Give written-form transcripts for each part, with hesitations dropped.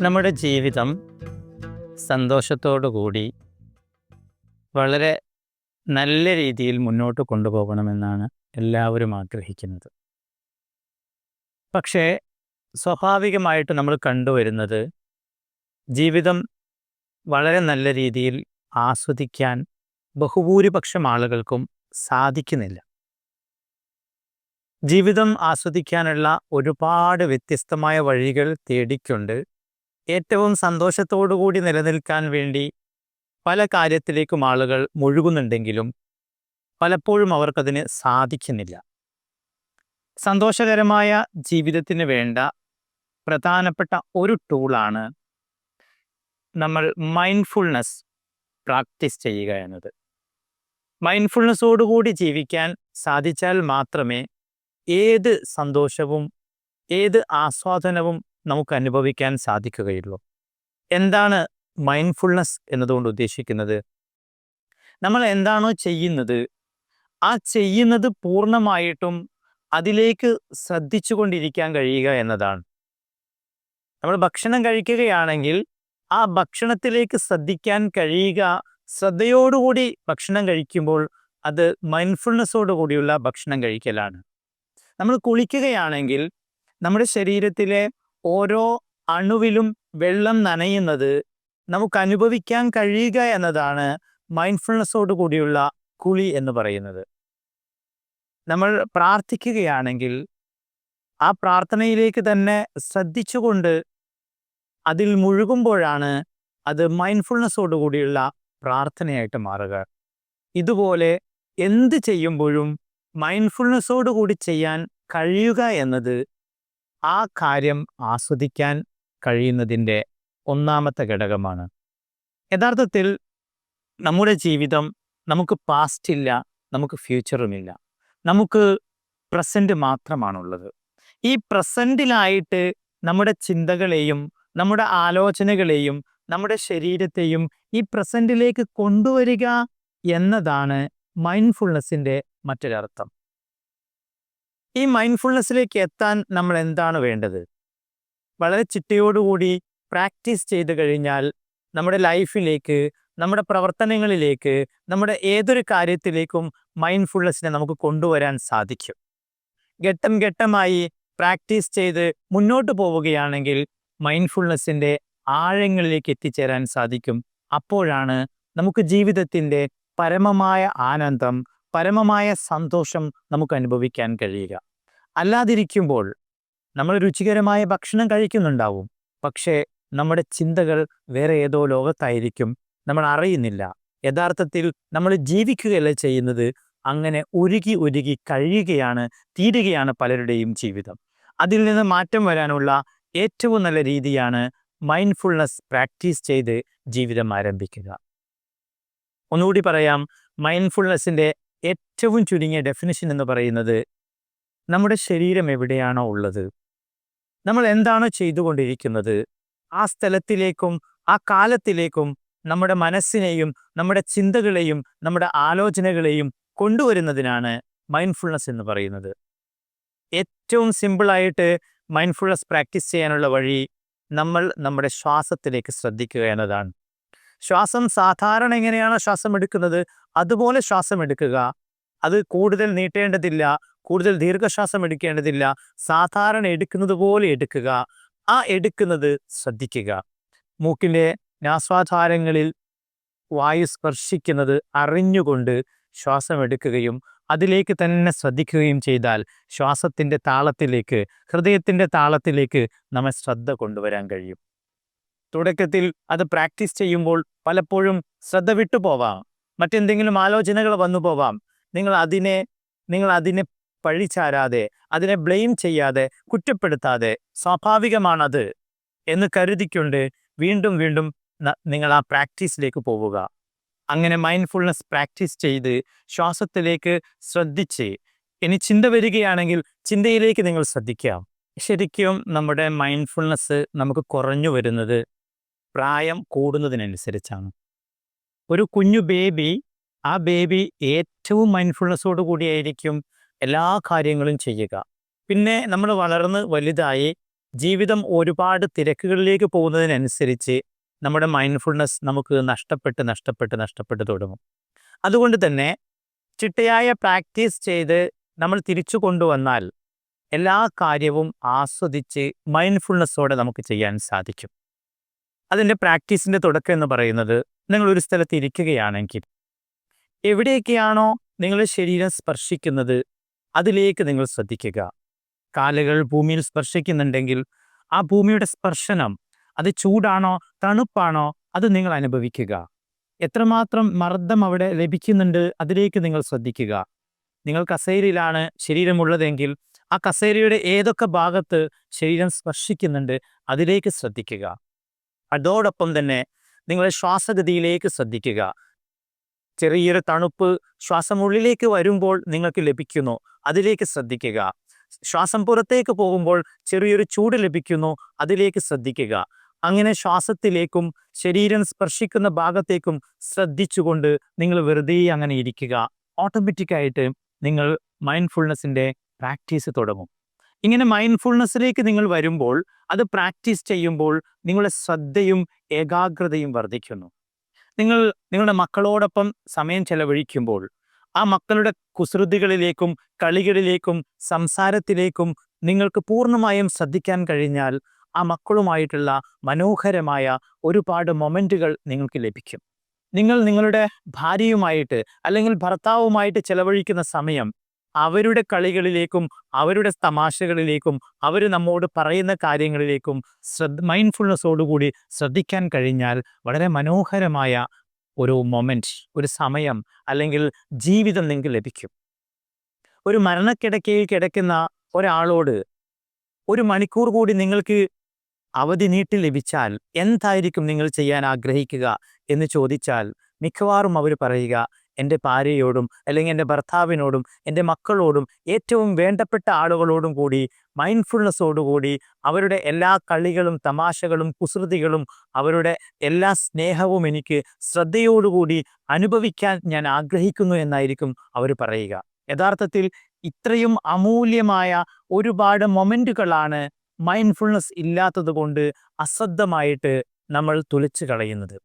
നമ്മുടെ ജീവിതം സന്തോഷത്തോടു കൂടി വളരെ നല്ല രീതിയിൽ മുന്നോട്ട് കൊണ്ടുപോകണമെന്നാണ് എല്ലാവരും ആഗ്രഹിക്കുന്നത്. പക്ഷേ സ്വാഭാവികമായിട്ട് നമ്മൾ കണ്ടുവരുന്നത് ജീവിതം വളരെ നല്ല രീതിയിൽ ആസ്വദിക്കാൻ ബഹുഭൂരിപക്ഷം ആളുകൾക്കും സാധിക്കുന്നില്ല. ജീവിതം ആസ്വദിക്കാനുള്ള ഒരുപാട് വ്യത്യസ്തമായ വഴികൾ തേടിക്കൊണ്ട് ഏറ്റവും സന്തോഷത്തോടു കൂടി നിലനിൽക്കാൻ വേണ്ടി പല കാര്യത്തിലേക്കും ആളുകൾ മുഴുകുന്നുണ്ടെങ്കിലും പലപ്പോഴും അവർക്കതിന് സാധിക്കുന്നില്ല. സന്തോഷകരമായ ജീവിതത്തിന് വേണ്ട പ്രധാനപ്പെട്ട ഒരു ടൂളാണ് നമ്മൾ മൈൻഡ്ഫുൾനെസ് പ്രാക്ടീസ് ചെയ്യുക എന്നത്. മൈൻഡ്ഫുൾനെസ്സോടുകൂടി ജീവിക്കാൻ സാധിച്ചാൽ മാത്രമേ ഏത് സന്തോഷവും ഏത് ആസ്വാദനവും നമുക്ക് അനുഭവിക്കാൻ സാധിക്കുകയുള്ളൂ. എന്താണ് മൈൻഡ്ഫുൾനെസ് എന്നതുകൊണ്ട് ഉദ്ദേശിക്കുന്നത്? നമ്മൾ എന്താണോ ചെയ്യുന്നത് ആ ചെയ്യുന്നത് പൂർണ്ണമായിട്ടും അതിലേക്ക് ശ്രദ്ധിച്ചുകൊണ്ടിരിക്കാൻ കഴിയുക എന്നതാണ്. നമ്മൾ ഭക്ഷണം കഴിക്കുകയാണെങ്കിൽ ആ ഭക്ഷണത്തിലേക്ക് ശ്രദ്ധിക്കാൻ കഴിയുക, ശ്രദ്ധയോടുകൂടി ഭക്ഷണം കഴിക്കുമ്പോൾ അത് മൈൻഡ്ഫുൾനെസ്സോടുകൂടിയുള്ള ഭക്ഷണം കഴിക്കലാണ്. നമ്മൾ കുളിക്കുകയാണെങ്കിൽ നമ്മുടെ ശരീരത്തിലെ ഓരോ അണുവിലും വെള്ളം നനയുന്നത് നമുക്ക് അനുഭവിക്കാൻ കഴിയുക എന്നതാണ് മൈൻഡ്ഫുൾനെസ്സോടു കൂടിയുള്ള കുളി എന്ന് പറയുന്നത്. നമ്മൾ പ്രാർത്ഥിക്കുകയാണെങ്കിൽ ആ പ്രാർത്ഥനയിലേക്ക് തന്നെ ശ്രദ്ധിച്ചുകൊണ്ട് അതിൽ മുഴുകുമ്പോഴാണ് അത് മൈൻഡ്ഫുൾനെസ്സോടു കൂടിയുള്ള പ്രാർത്ഥനയായിട്ട് മാറുക. ഇതുപോലെ എന്ത് ചെയ്യുമ്പോഴും മൈൻഡ്ഫുൾനെസ്സോടു കൂടി ചെയ്യാൻ കഴിയുക എന്നത് ആ കാര്യം ആസ്വദിക്കാൻ കഴിയുന്നതിൻ്റെ ഒന്നാമത്തെ ഘടകമാണ്. യഥാർത്ഥത്തിൽ നമ്മുടെ ജീവിതം നമുക്ക് പാസ്റ്റ് ഇല്ല, നമുക്ക് ഫ്യൂച്ചറുമില്ല, നമുക്ക് പ്രസൻറ്റ് മാത്രമാണുള്ളത്. ഈ പ്രസൻറ്റിലായിട്ട് നമ്മുടെ ചിന്തകളെയും നമ്മുടെ ആലോചനകളെയും നമ്മുടെ ശരീരത്തെയും ഈ പ്രസൻറ്റിലേക്ക് കൊണ്ടുവരിക എന്നതാണ് മൈൻഡ്ഫുൾനെസ്സിൻ്റെ മറ്റൊരർത്ഥം. ഈ മൈൻഡ്ഫുൾനെസ്സിലേക്ക് എത്താൻ നമ്മൾ എന്താണ് വേണ്ടത്? വളരെ ചിട്ടയോടുകൂടി പ്രാക്ടീസ് ചെയ്ത് കഴിഞ്ഞാൽ നമ്മുടെ ലൈഫിലേക്ക്, നമ്മുടെ പ്രവർത്തനങ്ങളിലേക്ക്, നമ്മുടെ ഏതൊരു കാര്യത്തിലേക്കും മൈൻഡ്ഫുൾനെസ്സിനെ നമുക്ക് കൊണ്ടുവരാൻ സാധിക്കും. ഘട്ടം ഘട്ടമായി പ്രാക്ടീസ് ചെയ്ത് മുന്നോട്ട് പോവുകയാണെങ്കിൽ മൈൻഡ്ഫുൾനെസ്സിൻ്റെ ആഴങ്ങളിലേക്ക് എത്തിച്ചേരാൻ സാധിക്കും. അപ്പോഴാണ് നമുക്ക് ജീവിതത്തിൻ്റെ പരമമായ ആനന്ദം, പരമമായ സന്തോഷം നമുക്ക് അനുഭവിക്കാൻ കഴിയുക. അല്ലാതിരിക്കുമ്പോൾ നമ്മൾ രുചികരമായ ഭക്ഷണം കഴിക്കുന്നുണ്ടാവും, പക്ഷേ നമ്മുടെ ചിന്തകൾ വേറെ ഏതോ ലോകത്തായിരിക്കും, നമ്മൾ അറിയുന്നില്ല. യഥാർത്ഥത്തിൽ നമ്മൾ ജീവിക്കുകയല്ല ചെയ്യുന്നത്, അങ്ങനെ ഉരുകി ഉരുകി കഴിയുകയാണ്, തീരുകയാണ് പലരുടെയും ജീവിതം. അതിൽ നിന്ന് മാറ്റം വരാനുള്ള ഏറ്റവും നല്ല രീതിയാണ് മൈൻഡ്ഫുൾനെസ് പ്രാക്ടീസ് ചെയ്ത് ജീവിതം ആരംഭിക്കുക. ഒന്നുകൂടി പറയാം, മൈൻഡ്ഫുൾനെസ്സിൻ്റെ ഏറ്റവും ചുരുങ്ങിയ ഡെഫിനിഷൻ എന്ന് പറയുന്നത് നമ്മുടെ ശരീരം എവിടെയാണോ ഉള്ളത്, നമ്മൾ എന്താണോ ചെയ്തുകൊണ്ടിരിക്കുന്നത് ആ സ്ഥലത്തിലേക്കും ആ കാലത്തിലേക്കും നമ്മുടെ മനസ്സിനെയും നമ്മുടെ ചിന്തകളെയും നമ്മുടെ ആലോചനകളെയും കൊണ്ടുവരുന്നതിനാണ് മൈൻഡ്ഫുൾനെസ് എന്ന് പറയുന്നത്. ഏറ്റവും സിമ്പിളായിട്ട് മൈൻഡ്ഫുൾനെസ് പ്രാക്ടീസ് ചെയ്യാനുള്ള വഴി നമ്മൾ നമ്മുടെ ശ്വാസത്തിലേക്ക് ശ്രദ്ധിക്കുക എന്നതാണ്. ശ്വാസം സാധാരണ എങ്ങനെയാണോ ശ്വാസം എടുക്കുന്നത് അതുപോലെ ശ്വാസം എടുക്കുക. അത് കൂടുതൽ നീട്ടേണ്ടതില്ല, കൂടുതൽ ദീർഘശ്വാസം എടുക്കേണ്ടതില്ല, സാധാരണ എടുക്കുന്നത് പോലെ എടുക്കുക. ആ എടുക്കുന്നത് ശ്രദ്ധിക്കുക. മൂക്കിൻ്റെ നാസാദ്വാരങ്ങളിൽ വായു സ്പർശിക്കുന്നത് അറിഞ്ഞുകൊണ്ട് ശ്വാസം എടുക്കുകയും അതിലേക്ക് തന്നെ ശ്രദ്ധിക്കുകയും ചെയ്താൽ ശ്വാസത്തിൻ്റെ താളത്തിലേക്ക്, ഹൃദയത്തിൻ്റെ താളത്തിലേക്ക് നമ്മെ ശ്രദ്ധ കൊണ്ടുവരാൻ കഴിയും. തുടക്കത്തിൽ അത് പ്രാക്ടീസ് ചെയ്യുമ്പോൾ പലപ്പോഴും ശ്രദ്ധ വിട്ടുപോവാം, മറ്റെന്തെങ്കിലും ആലോചനകൾ വന്നു പോവാം. നിങ്ങൾ അതിനെ പഴിചാരാതെ, അതിനെ ബ്ലെയിം ചെയ്യാതെ, കുറ്റപ്പെടുത്താതെ സ്വാഭാവികമാണത് എന്ന് കരുതിക്കൊണ്ട് വീണ്ടും വീണ്ടും നിങ്ങൾ ആ പ്രാക്ടീസിലേക്ക് പോവുക. അങ്ങനെ മൈൻഡ്ഫുൾനെസ് പ്രാക്ടീസ് ചെയ്ത് ശ്വാസത്തിലേക്ക് ശ്രദ്ധിച്ച്, ഇനി ചിന്ത വരികയാണെങ്കിൽ ചിന്തയിലേക്ക് നിങ്ങൾ ശ്രദ്ധിക്കാം. ശരിക്കും നമ്മുടെ മൈൻഡ്ഫുൾനെസ് നമുക്ക് കുറഞ്ഞു വരുന്നത് പ്രായം കൂടുന്നതിനനുസരിച്ചാണ്. ഒരു കുഞ്ഞു ബേബി, ആ ബേബി ഏറ്റവും മൈൻഡ്ഫുൾനെസ്സോടു കൂടിയായിരിക്കും എല്ലാ കാര്യങ്ങളും ചെയ്യുക. പിന്നെ നമ്മൾ വളർന്ന് വലുതായി ജീവിതം ഒരുപാട് തിരക്കുകളിലേക്ക് പോകുന്നതിനനുസരിച്ച് നമ്മുടെ മൈൻഡ്ഫുൾനെസ് നമുക്ക് നഷ്ടപ്പെട്ട് തുടങ്ങും. അതുകൊണ്ട് തന്നെ ചിട്ടയായ പ്രാക്ടീസ് ചെയ്ത് നമ്മൾ തിരിച്ചു കൊണ്ടുവന്നാൽ എല്ലാ കാര്യവും ആസ്വദിച്ച് മൈൻഡ്ഫുൾനെസ്സോടെ നമുക്ക് ചെയ്യാൻ സാധിക്കും. അതിൻ്റെ പ്രാക്ടീസിൻ്റെ തുടക്കം എന്ന് പറയുന്നത്, നിങ്ങളൊരു സ്ഥലത്ത് ഇരിക്കുകയാണെങ്കിൽ എവിടെയൊക്കെയാണോ നിങ്ങളുടെ ശരീരം സ്പർശിക്കുന്നത് അതിലേക്ക് നിങ്ങൾ ശ്രദ്ധിക്കുക. കാലുകൾ ഭൂമിയിൽ സ്പർശിക്കുന്നുണ്ടെങ്കിൽ ആ ഭൂമിയുടെ സ്പർശനം, അത് ചൂടാണോ തണുപ്പാണോ, അത് നിങ്ങൾ അനുഭവിക്കുക. എത്രമാത്രം മർദ്ദം അവിടെ ലഭിക്കുന്നുണ്ട് അതിലേക്ക് നിങ്ങൾ ശ്രദ്ധിക്കുക. നിങ്ങൾ കസേരയിലാണ് ശരീരമുള്ളതെങ്കിൽ ആ കസേരയുടെ ഏതൊക്കെ ഭാഗത്ത് ശരീരം സ്പർശിക്കുന്നുണ്ട് അതിലേക്ക് ശ്രദ്ധിക്കുക. അതോടൊപ്പം തന്നെ നിങ്ങളുടെ ശ്വാസഗതിയിലേക്ക് ശ്രദ്ധിക്കുക. ചെറിയൊരു തണുപ്പ് ശ്വാസമുള്ളിലേക്ക് വരുമ്പോൾ നിങ്ങൾക്ക് ലഭിക്കുന്നു, അതിലേക്ക് ശ്രദ്ധിക്കുക. ശ്വാസം പുറത്തേക്ക് പോകുമ്പോൾ ചെറിയൊരു ചൂട് ലഭിക്കുന്നു, അതിലേക്ക് ശ്രദ്ധിക്കുക. അങ്ങനെ ശ്വാസത്തിലേക്കും ശരീരം സ്പർശിക്കുന്ന ഭാഗത്തേക്കും ശ്രദ്ധിച്ചുകൊണ്ട് നിങ്ങൾ വെറുതെ അങ്ങനെ ഇരിക്കുക. ഓട്ടോമാറ്റിക്കായിട്ട് നിങ്ങൾ മൈൻഡ്ഫുൾനെസ്സിൻ്റെ പ്രാക്ടീസ് തുടങ്ങും. ഇങ്ങനെ മൈൻഡ്ഫുൾനെസ്സിലേക്ക് നിങ്ങൾ വരുമ്പോൾ, അത് പ്രാക്ടീസ് ചെയ്യുമ്പോൾ നിങ്ങളുടെ ശ്രദ്ധയും ഏകാഗ്രതയും വർദ്ധിക്കുന്നു. നിങ്ങളുടെ മക്കളോടൊപ്പം സമയം ചെലവഴിക്കുമ്പോൾ ആ മക്കളുടെ കുസൃതികളിലേക്കും കളികളിലേക്കും സംസാരത്തിലേക്കും നിങ്ങൾക്ക് പൂർണ്ണമായും ശ്രദ്ധിക്കാൻ കഴിഞ്ഞാൽ ആ മക്കളുമായിട്ടുള്ള മനോഹരമായ ഒരുപാട് മൊമെൻറ്റുകൾ നിങ്ങൾക്ക് ലഭിക്കും. നിങ്ങളുടെ ഭാര്യയുമായിട്ട് അല്ലെങ്കിൽ ഭർത്താവുമായിട്ട് ചെലവഴിക്കുന്ന സമയം അവരുടെ കളികളിലേക്കും അവരുടെ തമാശകളിലേക്കും അവർ നമ്മോട് പറയുന്ന കാര്യങ്ങളിലേക്കും മൈൻഡ്ഫുൾനെസ്സോടുകൂടി ശ്രദ്ധിക്കാൻ കഴിഞ്ഞാൽ വളരെ മനോഹരമായ ഒരു മൊമെൻറ്റ്, ഒരു സമയം അല്ലെങ്കിൽ ജീവിതം നിങ്ങൾക്ക് ലഭിക്കും. ഒരു മരണക്കിടക്കയിൽ കിടക്കുന്ന ഒരാളോട് 1 മണിക്കൂർ കൂടി നിങ്ങൾക്ക് അവധി നീട്ടി ലഭിച്ചാൽ എന്തായിരിക്കും നിങ്ങൾ ചെയ്യാൻ ആഗ്രഹിക്കുക എന്ന് ചോദിച്ചാൽ മിക്കവാറും അവർ പറയുക, എൻ്റെ ഭാര്യയോടും അല്ലെങ്കിൽ എൻ്റെ ഭർത്താവിനോടും എൻ്റെ മക്കളോടും ഏറ്റവും വേണ്ടപ്പെട്ട ആളുകളോടും കൂടി മൈൻഡ്ഫുൾനെസ്സോടുകൂടി അവരുടെ എല്ലാ കളികളും തമാശകളും കുസൃതികളും അവരുടെ എല്ലാ സ്നേഹവും എനിക്ക് ശ്രദ്ധയോടുകൂടി അനുഭവിക്കാൻ ഞാൻ ആഗ്രഹിക്കുന്നു എന്നായിരിക്കും അവർ പറയുക. യഥാർത്ഥത്തിൽ ഇത്രയും അമൂല്യമായ ഒരുപാട് മൊമെൻറ്റുകളാണ് മൈൻഡ്ഫുൾനെസ് ഇല്ലാത്തത് കൊണ്ട് അശ്രദ്ധമായിട്ട് നമ്മൾ തുലച്ചു കളയുന്നത്.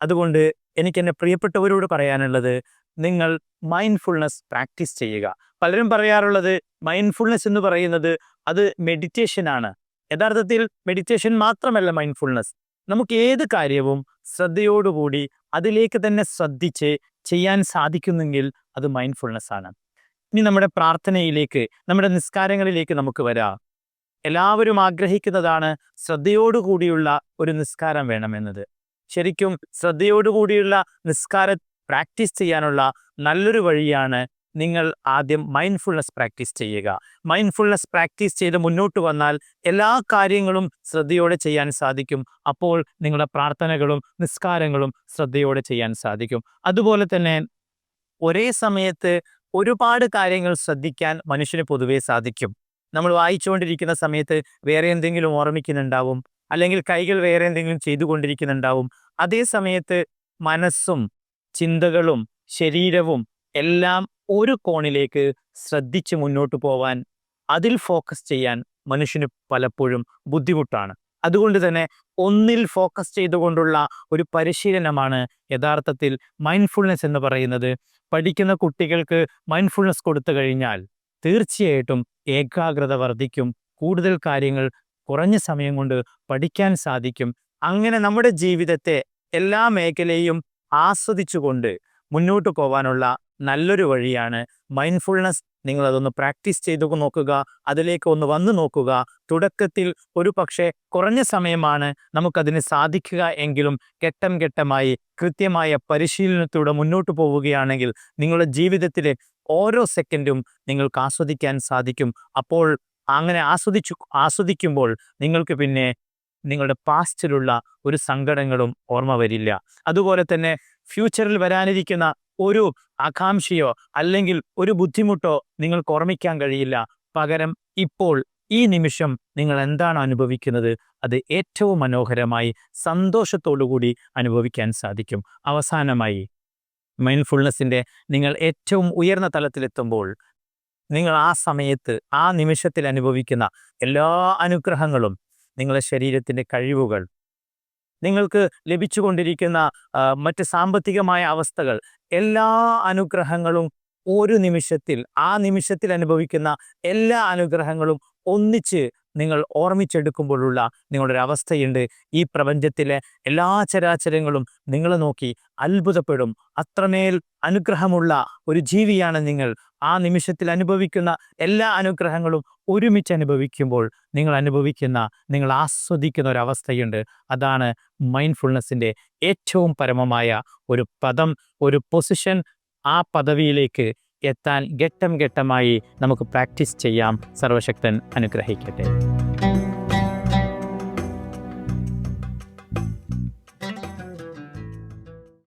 അതുകൊണ്ട് എനിക്കെന്നെ പ്രിയപ്പെട്ടവരോട് പറയാനുള്ളത്, നിങ്ങൾ മൈൻഡ്ഫുൾനെസ് പ്രാക്ടീസ് ചെയ്യുക. പലരും പറയാറുള്ളത് മൈൻഡ്ഫുൾനെസ് എന്ന് പറയുന്നത് അത് മെഡിറ്റേഷനാണ്. യഥാർത്ഥത്തിൽ മെഡിറ്റേഷൻ മാത്രമല്ല മൈൻഡ്ഫുൾനെസ്. നമുക്ക് ഏത് കാര്യവും ശ്രദ്ധയോടുകൂടി അതിലേക്ക് തന്നെ ശ്രദ്ധിച്ച് ചെയ്യാൻ സാധിക്കുന്നെങ്കിൽ അത് മൈൻഡ്ഫുൾനെസ് ആണ്. ഇനി നമ്മുടെ പ്രാർത്ഥനയിലേക്ക്, നമ്മുടെ നിസ്കാരങ്ങളിലേക്ക് നമുക്ക് വരാം. എല്ലാവരും ആഗ്രഹിക്കുന്നതാണ് ശ്രദ്ധയോടുകൂടിയുള്ള ഒരു നിസ്കാരം വേണമെന്നത്. ശരിക്കും ശ്രദ്ധയോടുകൂടിയുള്ള നിസ്കാരം പ്രാക്ടീസ് ചെയ്യാനുള്ള നല്ലൊരു വഴിയാണ് നിങ്ങൾ ആദ്യം മൈൻഡ്ഫുൾനെസ് പ്രാക്ടീസ് ചെയ്യുക. മൈൻഡ്ഫുൾനെസ് പ്രാക്ടീസ് ചെയ്ത് മുന്നോട്ട് വന്നാൽ എല്ലാ കാര്യങ്ങളും ശ്രദ്ധയോടെ ചെയ്യാൻ സാധിക്കും. അപ്പോൾ നിങ്ങളുടെ പ്രാർത്ഥനകളും നിസ്കാരങ്ങളും ശ്രദ്ധയോടെ ചെയ്യാൻ സാധിക്കും. അതുപോലെ തന്നെ ഒരേ സമയത്ത് ഒരുപാട് കാര്യങ്ങൾ ശ്രദ്ധിക്കാൻ മനുഷ്യന് പൊതുവേ സാധിക്കും. നമ്മൾ വായിച്ചുകൊണ്ടിരിക്കുന്ന സമയത്ത് വേറെ എന്തെങ്കിലും ഓർമ്മിക്കുന്നുണ്ടാവും, അല്ലെങ്കിൽ കൈകൾ വേറെ എന്തെങ്കിലും ചെയ്തുകൊണ്ടിരിക്കുന്നുണ്ടാവും. അതേ സമയത്ത് മനസ്സും ചിന്തകളും ശരീരവും എല്ലാം ഒരു കോണിലേക്ക് ശ്രദ്ധിച്ച് മുന്നോട്ട് പോവാൻ, അതിൽ ഫോക്കസ് ചെയ്യാൻ മനുഷ്യന് പലപ്പോഴും ബുദ്ധിമുട്ടാണ്. അതുകൊണ്ട് തന്നെ ഒന്നിൽ ഫോക്കസ് ചെയ്തുകൊണ്ടുള്ള ഒരു പരിശീലനമാണ് യഥാർത്ഥത്തിൽ മൈൻഡ്ഫുൾനെസ് എന്ന് പറയുന്നത്. പഠിക്കുന്ന കുട്ടികൾക്ക് മൈൻഡ്ഫുൾനെസ് കൊടുത്തു കഴിഞ്ഞാൽ തീർച്ചയായിട്ടും ഏകാഗ്രത വർദ്ധിക്കും. കൂടുതൽ കാര്യങ്ങൾ കുറഞ്ഞ സമയം കൊണ്ട് പഠിക്കാൻ സാധിക്കും. അങ്ങനെ നമ്മുടെ ജീവിതത്തെ എല്ലാ മേഖലയും ആസ്വദിച്ചുകൊണ്ട് മുന്നോട്ട് പോകാനുള്ള നല്ലൊരു വഴിയാണ് മൈൻഡ്ഫുൾനെസ്. നിങ്ങളതൊന്ന് പ്രാക്ടീസ് ചെയ്തു നോക്കുക, അതിലേക്ക് ഒന്ന് വന്നു നോക്കുക. തുടക്കത്തിൽ ഒരു പക്ഷേ കുറഞ്ഞ സമയമാണ് നമുക്കതിന് സാധിക്കുക എങ്കിലും ഘട്ടം ഘട്ടമായി കൃത്യമായ പരിശീലനത്തിലൂടെ മുന്നോട്ട് പോവുകയാണെങ്കിൽ നിങ്ങളുടെ ജീവിതത്തിലെ ഓരോ സെക്കൻഡും നിങ്ങൾക്ക് ആസ്വദിക്കാൻ സാധിക്കും. അപ്പോൾ അങ്ങനെ ആസ്വദിക്കുമ്പോൾ നിങ്ങൾക്ക് പിന്നെ നിങ്ങളുടെ പാസ്റ്റിലുള്ള ഒരു സങ്കടങ്ങളും ഓർമ്മ വരില്ല. അതുപോലെ തന്നെ ഫ്യൂച്ചറിൽ വരാനിരിക്കുന്ന ഒരു ആകാംക്ഷയോ അല്ലെങ്കിൽ ഒരു ബുദ്ധിമുട്ടോ നിങ്ങൾക്ക് ഓർമ്മിക്കാൻ കഴിയില്ല. പകരം ഇപ്പോൾ ഈ നിമിഷം നിങ്ങൾ എന്താണ് അനുഭവിക്കുന്നത് അത് ഏറ്റവും മനോഹരമായി സന്തോഷത്തോടുകൂടി അനുഭവിക്കാൻ സാധിക്കും. അവസാനമായി മൈൻഡ്ഫുൾനെസ്സിൻ്റെ നിങ്ങൾ ഏറ്റവും ഉയർന്ന തലത്തിലെത്തുമ്പോൾ നിങ്ങൾ ആ സമയത്ത് ആ നിമിഷത്തിൽ അനുഭവിക്കുന്ന എല്ലാ അനുഗ്രഹങ്ങളും നിങ്ങളുടെ ശരീരത്തിൻ്റെ കഴിവുകൾ, നിങ്ങൾക്ക് ലഭിച്ചുകൊണ്ടിരിക്കുന്ന മറ്റ് സാമ്പത്തികമായ അവസ്ഥകൾ, എല്ലാ അനുഗ്രഹങ്ങളും ഒരു നിമിഷത്തിൽ, ആ നിമിഷത്തിൽ അനുഭവിക്കുന്ന എല്ലാ അനുഗ്രഹങ്ങളും ഒന്നിച്ച് നിങ്ങൾ ഓർമ്മിച്ചെടുക്കുമ്പോഴുള്ള നിങ്ങളുടെ ഒരു അവസ്ഥയുണ്ട്. ഈ പ്രപഞ്ചത്തിലെ എല്ലാ ചരാചരങ്ങളും നിങ്ങളെ നോക്കി അത്ഭുതപ്പെടും. അത്രമേൽ അനുഗ്രഹമുള്ള ഒരു ജീവിയാണ് നിങ്ങൾ. ആ നിമിഷത്തിൽ അനുഭവിക്കുന്ന എല്ലാ അനുഗ്രഹങ്ങളും ഒരുമിച്ച് അനുഭവിക്കുമ്പോൾ നിങ്ങൾ ആസ്വദിക്കുന്ന ഒരവസ്ഥയുണ്ട്. അതാണ് മൈൻഡ്ഫുൾനെസ്സിൻ്റെ ഏറ്റവും പരമമായ ഒരു പദം, ഒരു പൊസിഷൻ. ആ പദവിയിലേക്ക് എത്താൻ ഘട്ടം ഘട്ടമായി നമുക്ക് പ്രാക്ടീസ് ചെയ്യാം. സർവശക്തൻ അനുഗ്രഹിക്കട്ടെ.